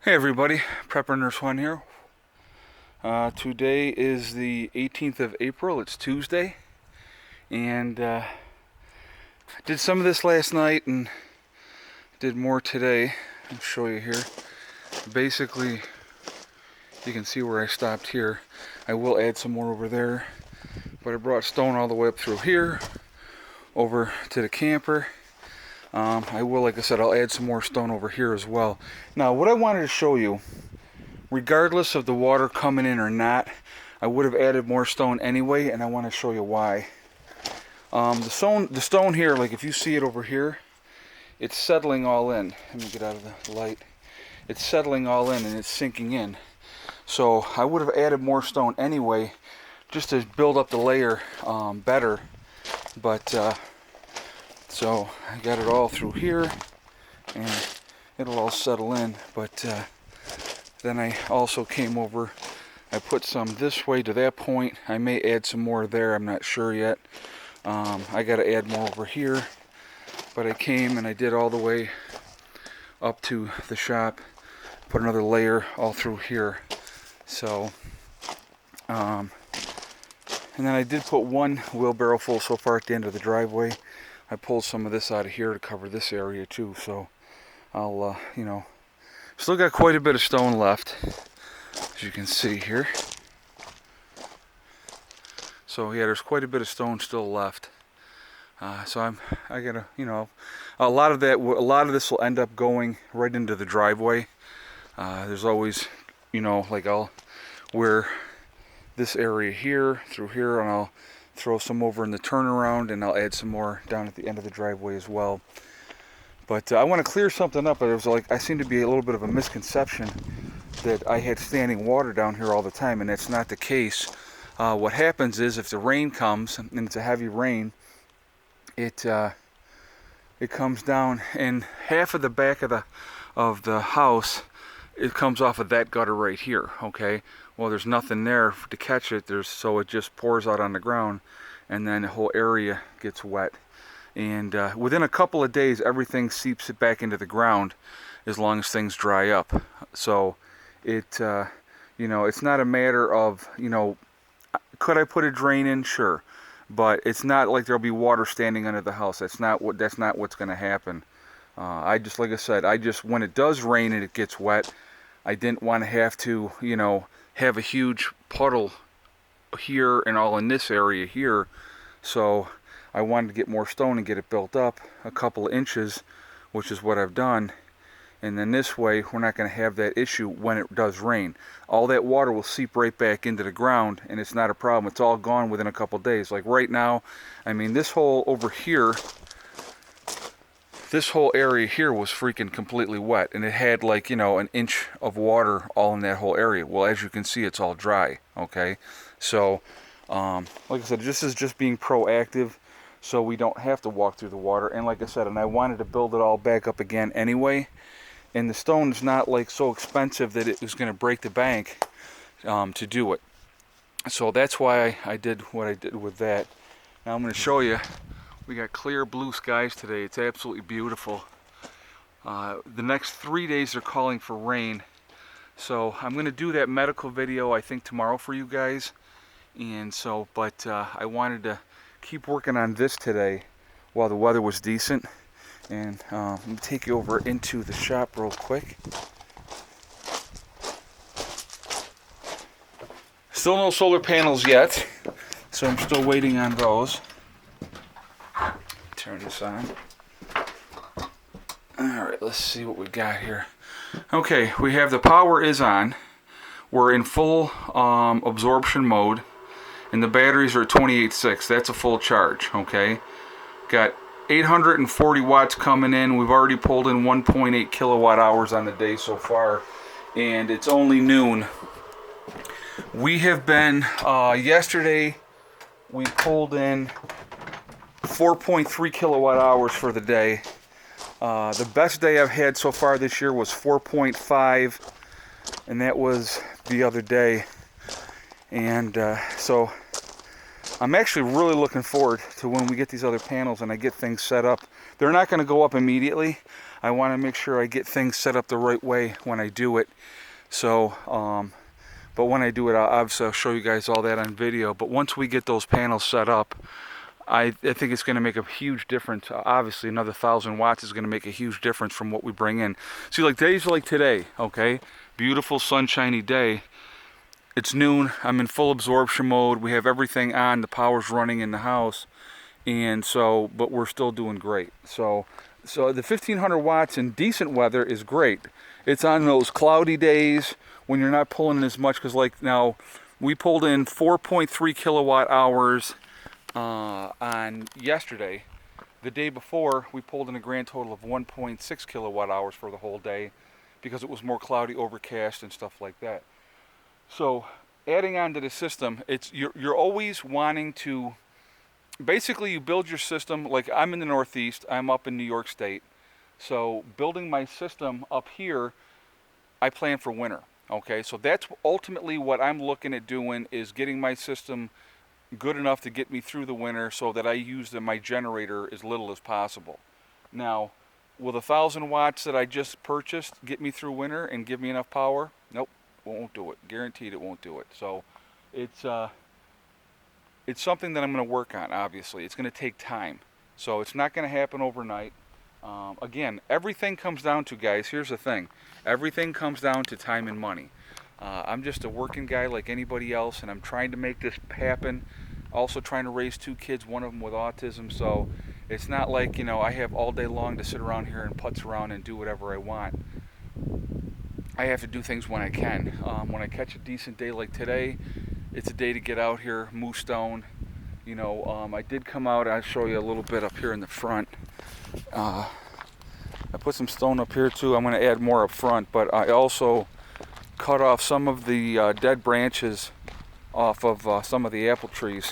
Hey everybody, Prepper Nurse One here. Today is the 18th of April. It's Tuesday, and did some of this last night and did more today. I'll show you here. Basically, you can see where I stopped here. I will add some more over there, but I brought stone all the way up through here, over to the camper. I will, like I said, I'll add some more stone over here as well. Now, what I wanted to show you, regardless of the water coming in or not, I would have added more stone anyway, and I want to show you why. The stone here, like if you see it over here, it's settling all in. Let me get out of the light. It's settling all in and it's sinking in. So I would have added more stone anyway, just to build up the layer better. But so I got it all through here, and it'll all settle in. But then I also came over, I put some this way to that point. I may add some more there, I'm not sure yet. I got to add more over here, but I came and I did all the way up to the shop, put another layer all through here. So and then I did put one wheelbarrow full so far at the end of the driveway. I pulled some of this out of here to cover this area too, so I'll still got quite a bit of stone left, as you can see here. So yeah, there's quite a bit of stone still left. So I gotta, a lot of this will end up going right into the driveway. There's always, like I'll wear this area here through here, and I'll throw some over in the turnaround, and I'll add some more down at the end of the driveway as well. But I want to clear something up. It was like I seem to be a little bit of a misconception that I had standing water down here all the time, and that's not the case. What happens is if the rain comes and it's a heavy rain, it comes down, and half of the back of the house, it comes off of that gutter right here. Okay, well, there's nothing there to catch it. So it just pours out on the ground, and then the whole area gets wet. And within a couple of days, everything seeps it back into the ground, as long as things dry up. So it's not a matter of, could I put a drain in? Sure, but it's not like there'll be water standing under the house. That's not what's going to happen. Like I said, when it does rain and it gets wet, I didn't want to have to, have a huge puddle here and all in this area here. So I wanted to get more stone and get it built up a couple of inches, which is what I've done. And then this way, we're not going to have that issue when it does rain. All that water will seep right back into the ground, and it's not a problem. It's all gone within a couple of days. Like right now, I mean, this hole over here, this whole area here was freaking completely wet, and it had like, an inch of water all in that whole area. Well, as you can see, it's all dry. Okay, so like I said, this is just being proactive, so we don't have to walk through the water. And like I said, and I wanted to build it all back up again anyway. And the stone is not like so expensive that it was going to break the bank to do it. So that's why I did what I did with that. Now I'm going to show you. We got clear blue skies today. It's absolutely beautiful. The next 3 days they're calling for rain. So I'm going to do that medical video, I think, tomorrow for you guys. And so, but I wanted to keep working on this today while the weather was decent. And let me take you over into the shop real quick. Still no solar panels yet, so I'm still waiting on those. Turn this on. Alright, let's see what we got here. Okay, we have the power is on. We're in full absorption mode, and the batteries are 28.6. That's a full charge, okay? Got 840 watts coming in. We've already pulled in 1.8 kilowatt hours on the day so far, and it's only noon. We have been, yesterday we pulled in 4.3 kilowatt hours for the day. The best day I've had so far this year was 4.5, and that was the other day. And so I'm actually really looking forward to when we get these other panels and I get things set up. They're not going to go up immediately. I want to make sure I get things set up the right way when I do it. So, but when I do it, I'll show you guys all that on video. But once we get those panels set up, I think it's going to make a huge difference. Obviously, another 1,000 watts is going to make a huge difference from what we bring in. See, like days like today, okay? Beautiful sunshiny day. It's noon. I'm in full absorption mode. We have everything on. The power's running in the house. And so, but we're still doing great. So the 1,500 watts in decent weather is great. It's on those cloudy days when you're not pulling in as much, because like now, we pulled in 4.3 kilowatt hours on yesterday. The day before, we pulled in a grand total of 1.6 kilowatt hours for the whole day because it was more cloudy, overcast, and stuff like that. So adding on to the system, you're always wanting to, basically you build your system, like I'm in the Northeast, I'm up in New York State. So building my system up here, I plan for winter. Okay, so that's ultimately what I'm looking at doing, is getting my system good enough to get me through the winter so that I use my generator as little as possible. Now, will the 1,000 watts that I just purchased get me through winter and give me enough power? Nope, won't do it. Guaranteed it won't do it. So it's something that I'm going to work on, obviously. It's going to take time. So it's not going to happen overnight. Again, everything comes down to, guys, here's the thing. Everything comes down to time and money. I'm just a working guy like anybody else, and I'm trying to make this happen. Also trying to raise 2 kids, one of them with autism, so it's not like, you know, I have all day long to sit around here and putz around and do whatever I want. I have to do things when I can. When I catch a decent day like today, it's a day to get out here, move stone. You know, I did come out, I'll show you a little bit up here in the front. I put some stone up here too. I'm going to add more up front, but I also cut off some of the dead branches off of some of the apple trees.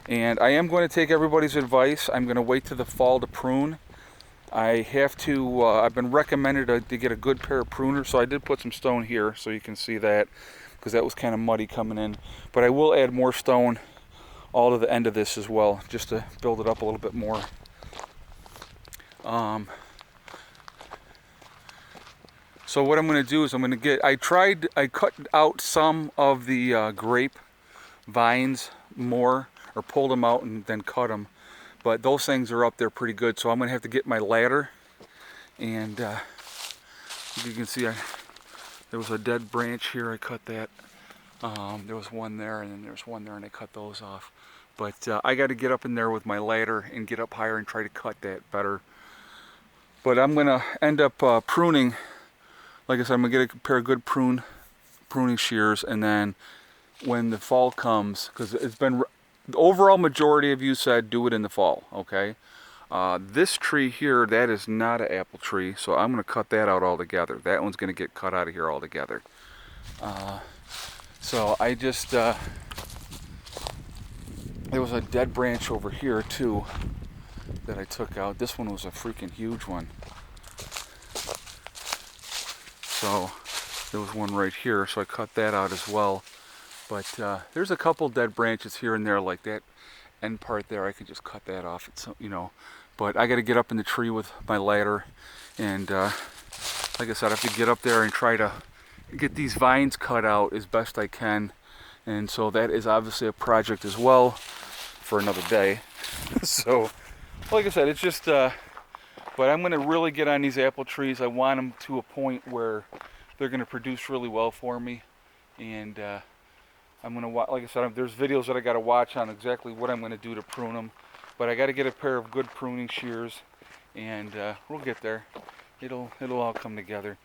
And I am going to take everybody's advice. I'm going to wait till the fall to prune. I have to, I've been recommended to get a good pair of pruners, so I did put some stone here so you can see that, because that was kind of muddy coming in. But I will add more stone all to the end of this as well, just to build it up a little bit more. So what I'm going to do is I cut out some of the grape vines more, or pulled them out and then cut them. But those things are up there pretty good, so I'm going to have to get my ladder. And you can see there was a dead branch here, I cut that. There was one there, and then there's one there, and I cut those off. But I got to get up in there with my ladder and get up higher and try to cut that better. But I'm going to end up pruning. Like I said, I'm going to get a pair of good pruning shears, and then when the fall comes, because it's been, the overall majority of you said do it in the fall, okay? This tree here, that is not an apple tree, so I'm going to cut that out altogether. That one's going to get cut out of here altogether. So I just, there was a dead branch over here too that I took out. This one was a freaking huge one. So there was one right here, so I cut that out as well. But there's a couple dead branches here and there, like that end part there. I could just cut that off, you know. But I got to get up in the tree with my ladder, and like I said, I have to get up there and try to get these vines cut out as best I can. And so that is obviously a project as well for another day. So like I said, it's just but I'm going to really get on these apple trees. I want them to a point where they're going to produce really well for me. And I'm going to, like I said, there's videos that I got to watch on exactly what I'm going to do to prune them. But I got to get a pair of good pruning shears, and we'll get there. It'll all come together.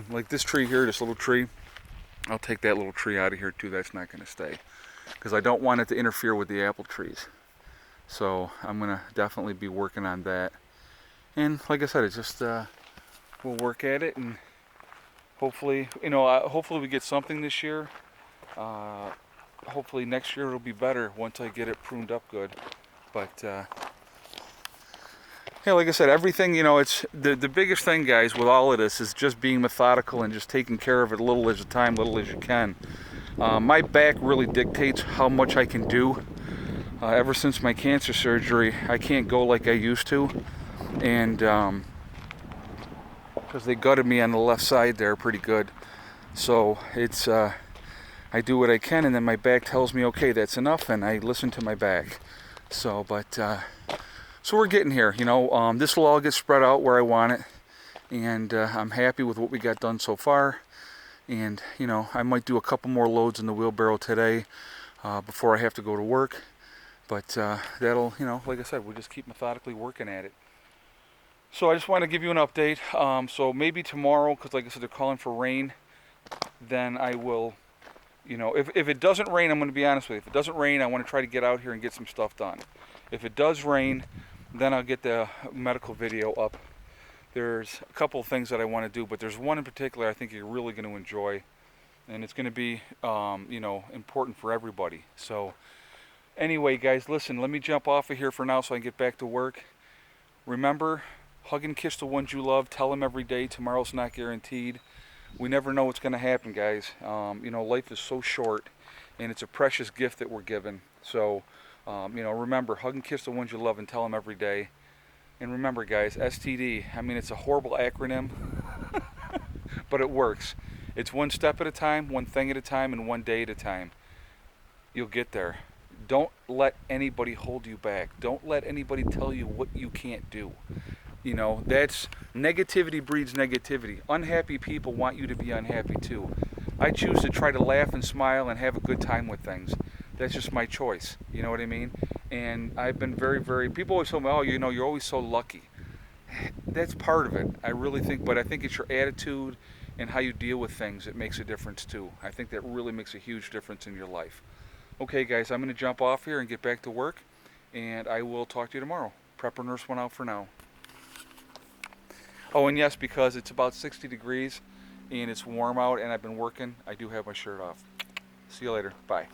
Like this tree here, this little tree, I'll take that little tree out of here too. That's not going to stay, because I don't want it to interfere with the apple trees. So I'm going to definitely be working on that. And like I said, it's just we'll work at it, and hopefully, you know, hopefully we get something this year. Hopefully next year it'll be better once I get it pruned up good. But yeah, like I said, everything, you know, it's the biggest thing, guys, with all of this is just being methodical and just taking care of it little as a time, little as you can. My back really dictates how much I can do. Ever since my cancer surgery, I can't go like I used to, and because they gutted me on the left side there pretty good. So it's I do what I can, and then my back tells me, okay, that's enough, and I listen to my back. So, so we're getting here. This will all get spread out where I want it, and I'm happy with what we got done so far. And I might do a couple more loads in the wheelbarrow today before I have to go to work. But that'll, like I said, we'll just keep methodically working at it. So I just want to give you an update. So maybe tomorrow, because like I said, they're calling for rain, then I will, if it doesn't rain, I'm going to be honest with you. If it doesn't rain, I want to try to get out here and get some stuff done. If it does rain, then I'll get the medical video up. There's a couple of things that I want to do, but there's one in particular I think you're really going to enjoy, and it's going to be, important for everybody. So anyway, guys, listen, let me jump off of here for now so I can get back to work. Remember, hug and kiss the ones you love. Tell them every day. Tomorrow's not guaranteed. We never know what's going to happen, guys. Life is so short, and it's a precious gift that we're given. So, remember, hug and kiss the ones you love and tell them every day. And remember, guys, STD, it's a horrible acronym, but it works. It's one step at a time, one thing at a time, and one day at a time. You'll get there. Don't let anybody hold you back. Don't let anybody tell you what you can't do. That's negativity breeds negativity. Unhappy people want you to be unhappy too. I choose to try to laugh and smile and have a good time with things. That's just my choice. You know what I mean? And I've been very, very, people always tell me, oh, you're always so lucky. That's part of it. I really think, but I think it's your attitude and how you deal with things that makes a difference too. I think that really makes a huge difference in your life. Okay, guys, I'm going to jump off here and get back to work, and I will talk to you tomorrow. Prepper Nurse one out for now. Oh, and yes, because it's about 60 degrees and it's warm out and I've been working, I do have my shirt off. See you later. Bye.